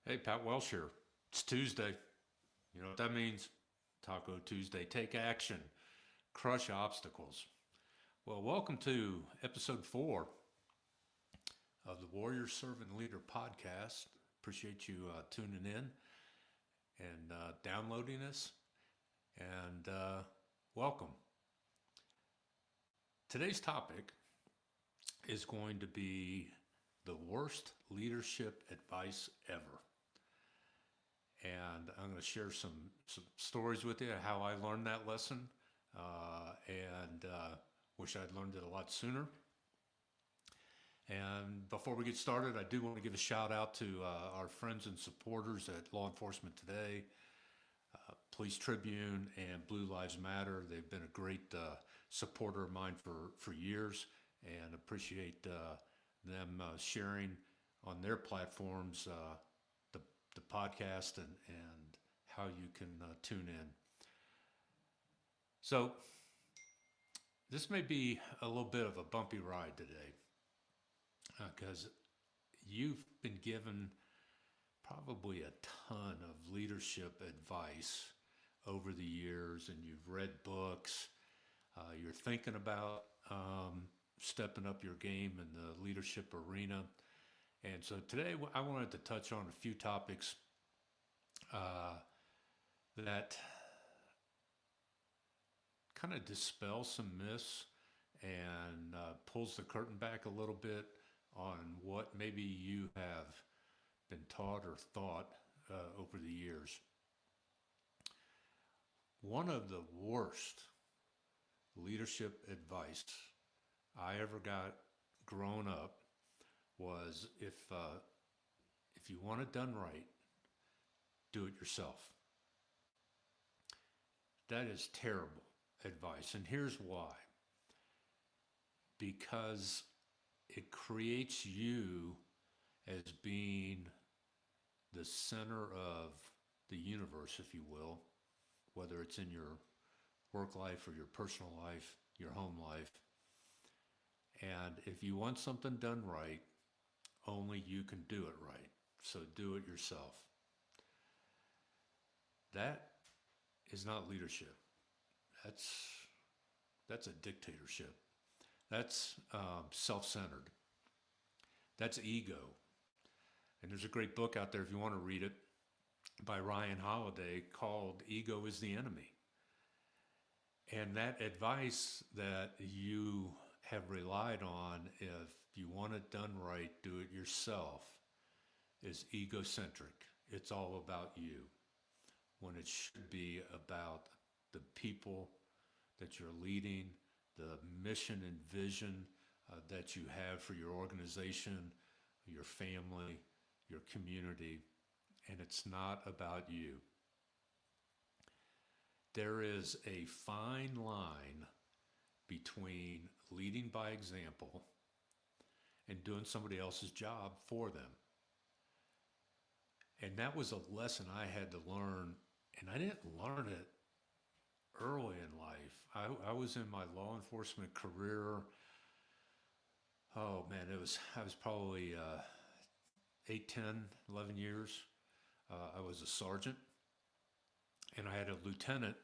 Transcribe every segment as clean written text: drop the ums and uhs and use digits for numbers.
Hey, Pat Welsh here. It's Tuesday. You know what that means? Taco Tuesday. Take action. Crush obstacles. Well, welcome to episode 4 of the Warrior Servant Leader podcast. Appreciate you tuning in and downloading us. And welcome. Today's topic is going to be the worst leadership advice ever. And I'm going to share some stories with you how I learned that lesson, and wish I'd learned it a lot sooner. And before we get started, I do want to give a shout out to our friends and supporters at Law Enforcement Today, Police Tribune, and Blue Lives Matter. They've been a great supporter of mine for years, and appreciate them sharing on their platforms the, the podcast and how you can tune in. So, this may be a little bit of a bumpy ride today because you've been given probably a ton of leadership advice over the years, and you've read books. You're thinking about stepping up your game in the leadership arena. And so today I wanted to touch on a few topics uh, that kind of dispel some myths and pulls the curtain back a little bit on what maybe you have been taught or thought over the years. One of the worst leadership advice I ever got growing up was if you want it done right, do it yourself. That is terrible advice, and here's why. Because it creates you as being the center of the universe, if you will, whether it's in your work life or your personal life, your home life. And if you want something done right, only you can do it right. So do it yourself. That is not leadership. That's that's a dictatorship. That's self-centered. That's ego. And there's a great book out there if you want to read it by Ryan Holiday called "Ego is the Enemy." And that advice that you have relied on, if you want it done right, do it yourself, is egocentric. It's all about you when it should be about the people that you're leading, the mission and vision that you have for your organization, your family, your community, and it's not about you. There is a fine line between leading by example and doing somebody else's job for them. And that was a lesson I had to learn, and I didn't learn it early in life. I was in my law enforcement career. Oh man, I was probably 8, 10, 11 years. I was a sergeant, and I had a lieutenant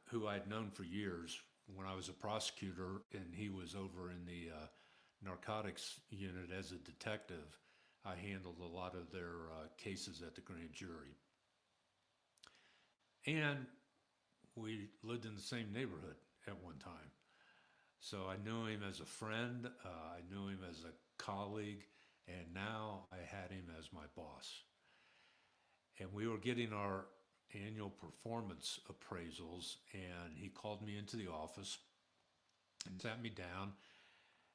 who I'd known for years when I was a prosecutor, and he was over in the narcotics unit as a detective. I handled a lot of their cases at the grand jury. And we lived in the same neighborhood at one time. So I knew him as a friend, I knew him as a colleague, and now I had him as my boss. And we were getting our annual performance appraisals, and he called me into the office and sat me down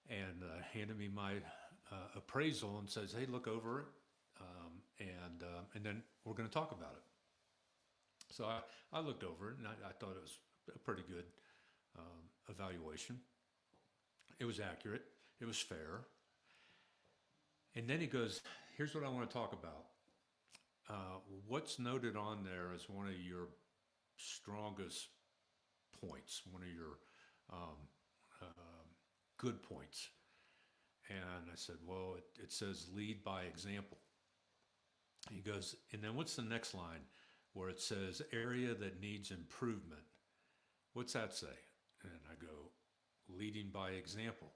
and handed me my appraisal and says, "Hey, look over it, and then we're going to talk about it." So I looked over it, and I thought it was a pretty good evaluation. It was accurate. It was fair. And then he goes, "Here's what I want to talk about. What's noted on there is one of your strongest points, one of your um, uh, good points." And I said, "Well, it says lead by example." He goes, and then what's the next line where it says area that needs improvement? What's that say? And I go, leading by example.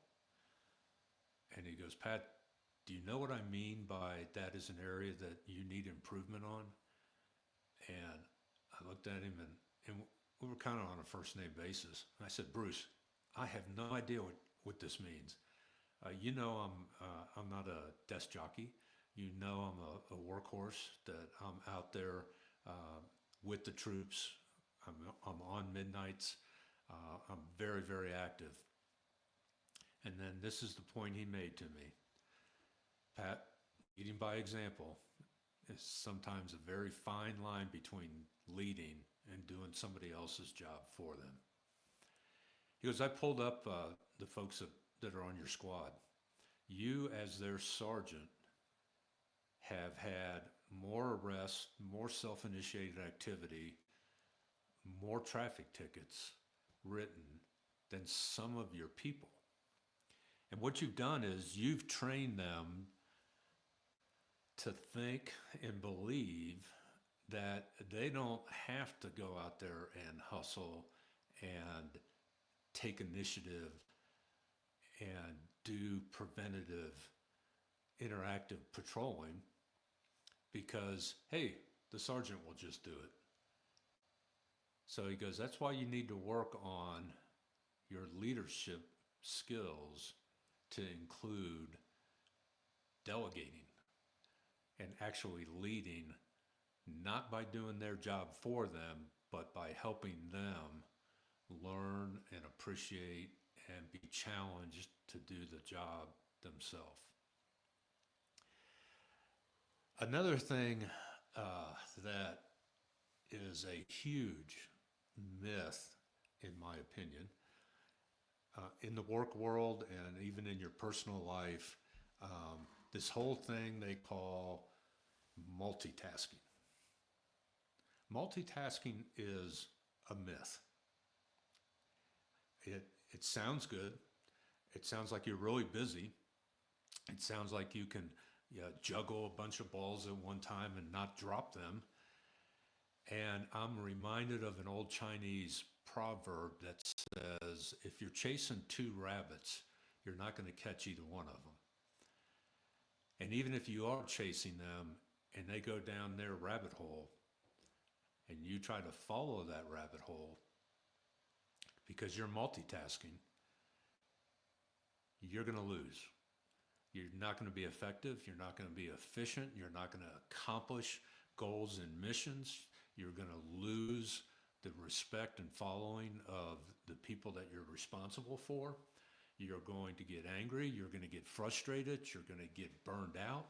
And he goes, Pat, do you know what I mean by that is an area that you need improvement on? And I looked at him and we were kind of on a first name basis. And I said, Bruce, I have no idea what this means. You know, I'm not a desk jockey. You know, I'm a workhorse, that I'm out there uh, with the troops. I'm on midnights. I'm very, very active. And then this is the point he made to me. Pat, leading by example is sometimes a very fine line between leading and doing somebody else's job for them. He goes, I pulled up the folks that are on your squad. You, as their sergeant, have had more arrests, more self initiated activity, more traffic tickets written than some of your people. And what you've done is you've trained them to think and believe that they don't have to go out there and hustle and take initiative and do preventative interactive patrolling because, hey, the sergeant will just do it. So he goes, that's why you need to work on your leadership skills to include delegating and actually leading, not by doing their job for them, but by helping them learn and appreciate and be challenged to do the job themselves. Another thing that is a huge myth, in my opinion, in the work world and even in your personal life, this whole thing they call multitasking. Multitasking is a myth. It sounds good. It sounds like you're really busy. It sounds like you can juggle a bunch of balls at one time and not drop them. And I'm reminded of an old Chinese proverb that says, if you're chasing two rabbits, you're not going to catch either one of them. And even if you are chasing them and they go down their rabbit hole and you try to follow that rabbit hole because you're multitasking, you're going to lose. You're not going to be effective. You're not going to be efficient. You're not going to accomplish goals and missions. You're going to lose the respect and following of the people that you're responsible for. You're going to get angry. You're going to get frustrated. You're going to get burned out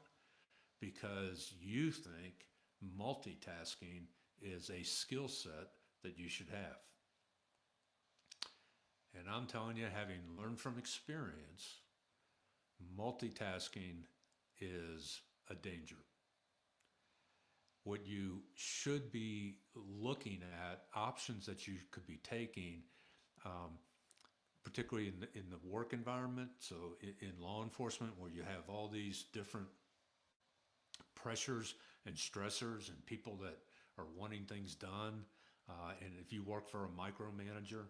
because you think multitasking is a skill set that you should have. And I'm telling you, having learned from experience, multitasking is a danger. What you should be looking at, options that you could be taking, particularly in the work environment, so in law enforcement where you have all these different pressures and stressors and people that are wanting things done, and if you work for a micromanager,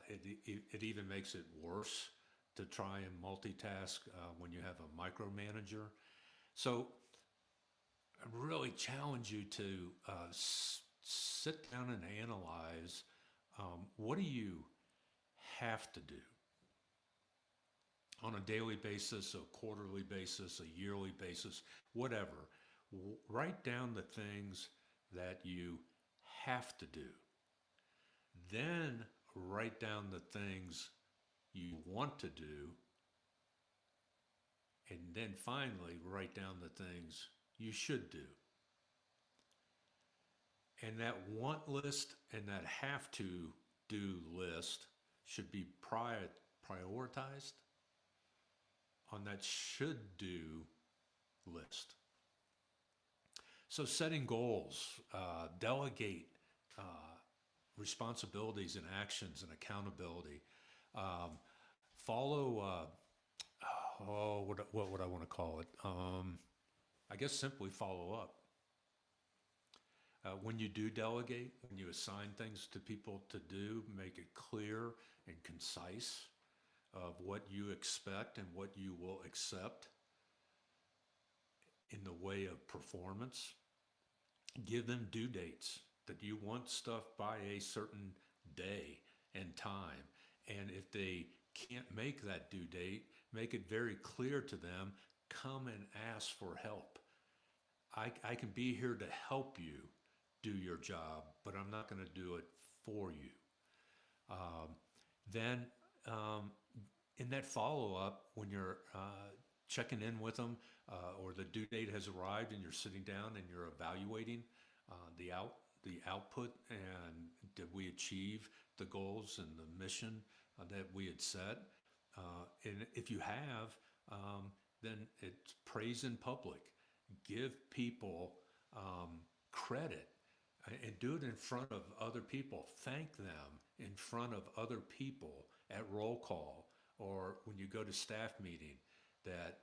it even makes it worse to try and multitask when you have a micromanager. So I really challenge you to sit down and analyze what do you have to do on a daily basis, a quarterly basis, a yearly basis, whatever. Write down the things that you have to do. Then write down the things you want to do. And then finally, write down the things you should do. And that want list and that have to do list should be prioritized on that should do list. So setting goals, delegate responsibilities and actions and accountability. Follow, what would I want to call it? I guess simply follow up. When you do delegate, when you assign things to people to do, make it clear and concise of what you expect and what you will accept in the way of performance. Give them due dates that you want stuff by a certain day and time. And if they can't make that due date, make it very clear to them, come and ask for help. I can be here to help you do your job, but I'm not going to do it for you. Um, then in that follow up, when you're checking in with them or the due date has arrived and you're sitting down and you're evaluating the output and did we achieve the goals and the mission that we had set? And if you have, then it's praise in public. Give people credit and do it in front of other people. Thank them in front of other people at roll call or when you go to staff meeting that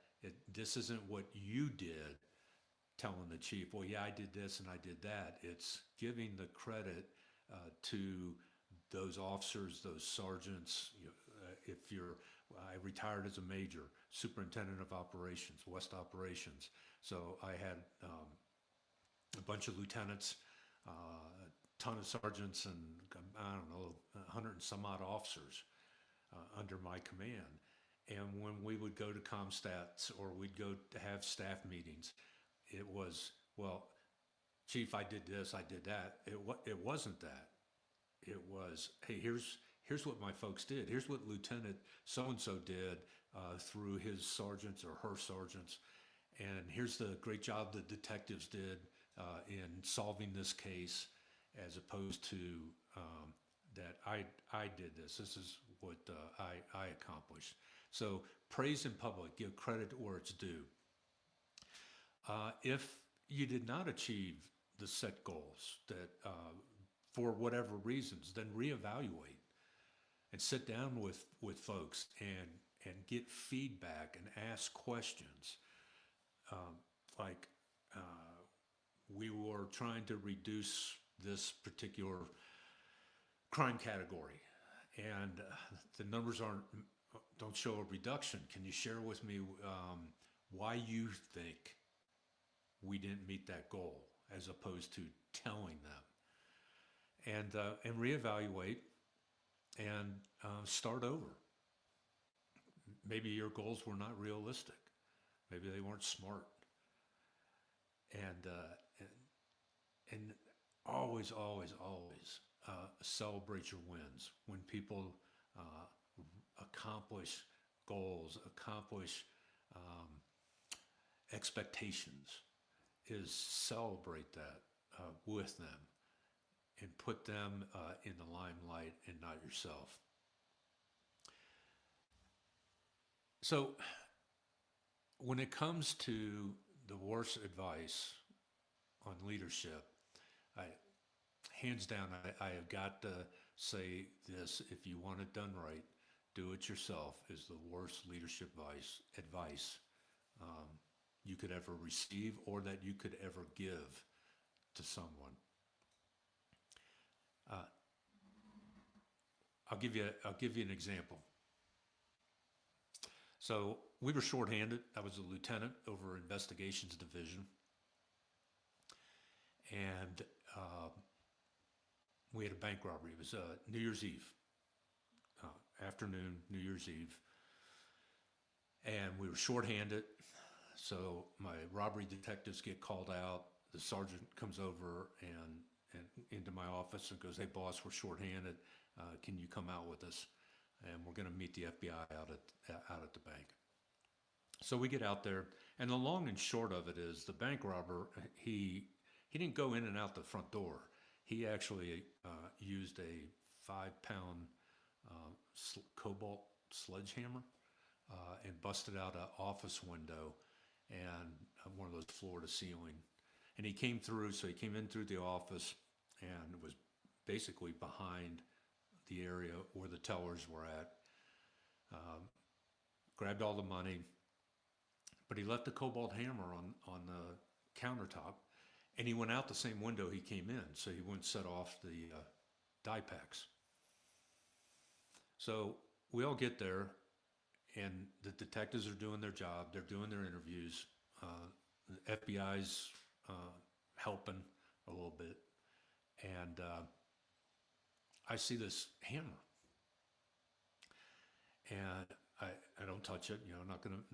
this isn't what you did, telling the chief, well, yeah, I did this and I did that. It's giving the credit to those officers, those sergeants. If you're, I retired as a major, superintendent of operations, West operations. So I had a bunch of lieutenants, a ton of sergeants, and I don't know, 100 and some odd officers under my command. And when we would go to ComStats or we'd go to have staff meetings, it was, well, Chief, I did this, I did that. It wasn't that. It was, hey, here's what my folks did. Here's what Lieutenant so-and-so did through his sergeants or her sergeants. And here's the great job the detectives did in solving this case, as opposed to that I did this. This is what I accomplished. So praise in public, give credit where it's due. If you did not achieve the set goals that for whatever reasons, then reevaluate and sit down with folks and get feedback and ask questions. Like we were trying to reduce this particular crime category, and the numbers don't show a reduction. Can you share with me why you think we didn't meet that goal, as opposed to telling them, and reevaluate and start over. Maybe your goals were not realistic. Maybe they weren't smart. And always, always, always celebrate your wins. When people accomplish goals, accomplish expectations, is celebrate that with them and put them in the limelight and not yourself. So when it comes to the worst advice on leadership, hands down, I have got to say this: if you want it done right, do it yourself is the worst leadership advice you could ever receive or that you could ever give to someone. I'll give you an example. So we were shorthanded. I was a lieutenant over investigations division, and we had a bank robbery. It was New Year's Eve afternoon, New Year's Eve, and we were shorthanded. So my robbery detectives get called out. The sergeant comes over and into my office and goes, "Hey, boss, we're shorthanded. Can you come out with us? And we're going to meet the FBI out at the bank." So we get out there, and the long and short of it is the bank robber, he didn't go in and out the front door. He actually used a 5-pound cobalt sledgehammer and busted out an office window and one of those floor to ceiling. And he came through, so he came in through the office and was basically behind the area where the tellers were at, grabbed all the money, but he left the cobalt hammer on the countertop, and he went out the same window he came in, so he wouldn't set off the dye packs. So we all get there, and the detectives are doing their job. They're doing their interviews. The FBI's helping a little bit, and I see this hammer, and I don't touch it. You know,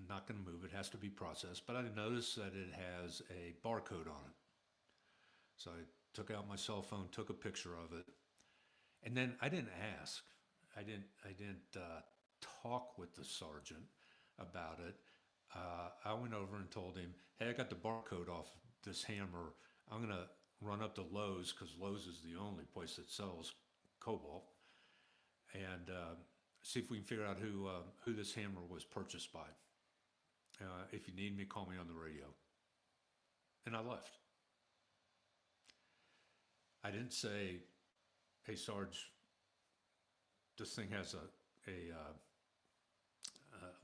not gonna move. It has to be processed. But I noticed that it has a barcode on it. So I took out my cell phone, took a picture of it, and then I didn't ask. I didn't talk with the sergeant about it. I went over and told him, "Hey, I got the barcode off this hammer. I'm gonna run up to Lowe's because Lowe's is the only place that sells cobalt, and see if we can figure out who this hammer was purchased by. If you need me, call me on the radio." And I left. I didn't say, "Hey, Sarge, this thing has what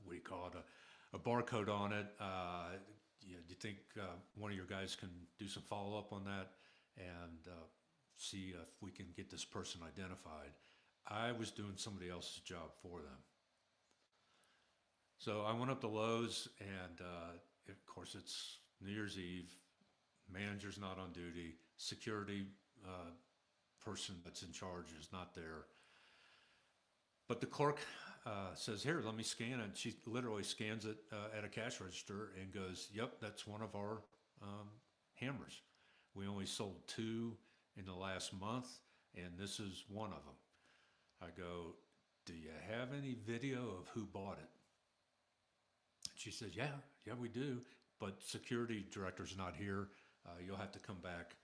do you call it? A barcode on it. Do you think one of your guys can do some follow up on that and see if we can get this person identified?" I was doing somebody else's job for them. So I went up to Lowe's, and of course it's New Year's Eve. Manager's not on duty. Security person that's in charge is not there. But the clerk says, "Here, let me scan it." She literally scans it at a cash register and goes, "Yep, that's one of our hammers. We only sold 2 in the last month, and this is one of them." I go, "Do you have any video of who bought it?" And she says, yeah, we do, but security director's not here. You'll have to come back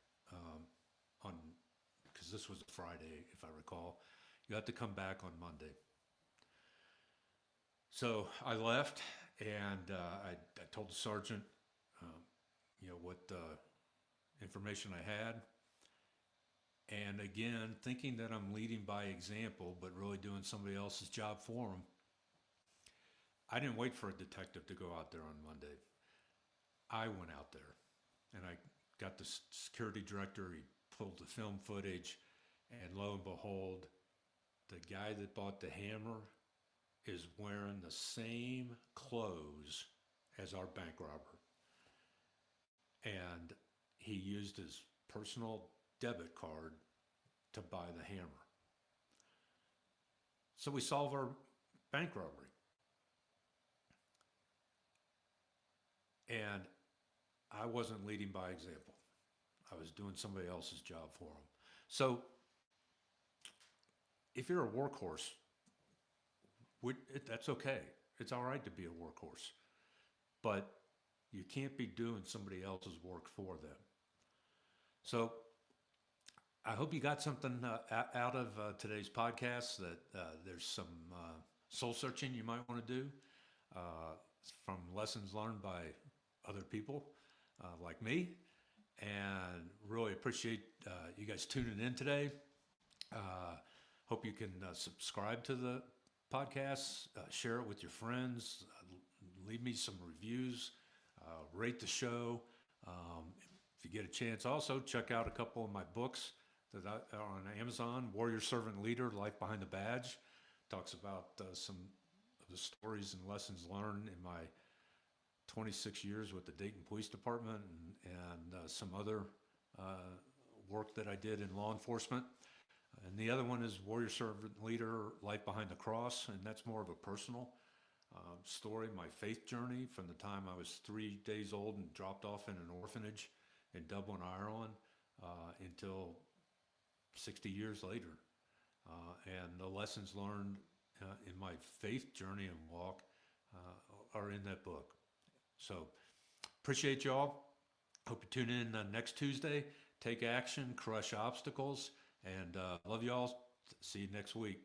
on, because this was a Friday, if I recall. You have to come back on Monday. So I left, and I told the sergeant, what information I had. And again, thinking that I'm leading by example, but really doing somebody else's job for them, I didn't wait for a detective to go out there on Monday. I went out there, and I got the security director. He pulled the film footage, and lo and behold, the guy that bought the hammer is wearing the same clothes as our bank robber. And he used his personal debit card to buy the hammer. So we solve our bank robbery. And I wasn't leading by example. I was doing somebody else's job for them. So if you're a workhorse, that's okay. It's all right to be a workhorse. But you can't be doing somebody else's work for them. So I hope you got something out of today's podcast, that there's some soul searching you might want to do from lessons learned by other people like me. And really appreciate you guys tuning in today. Hope you can subscribe to the podcast, share it with your friends, leave me some reviews, rate the show. If you get a chance, also check out a couple of my books that are on Amazon. Warrior Servant Leader, Life Behind the Badge, talks about some of the stories and lessons learned in my 26 years with the Dayton Police Department, and some other work that I did in law enforcement. And the other one is Warrior Servant Leader, Life Behind the Cross, and that's more of a personal story, my faith journey from the time I was 3 days old and dropped off in an orphanage in Dublin, Ireland, until 60 years later. And the lessons learned in my faith journey and walk are in that book. So appreciate y'all. Hope you tune in next Tuesday. Take action, crush obstacles, and love y'all. See you next week.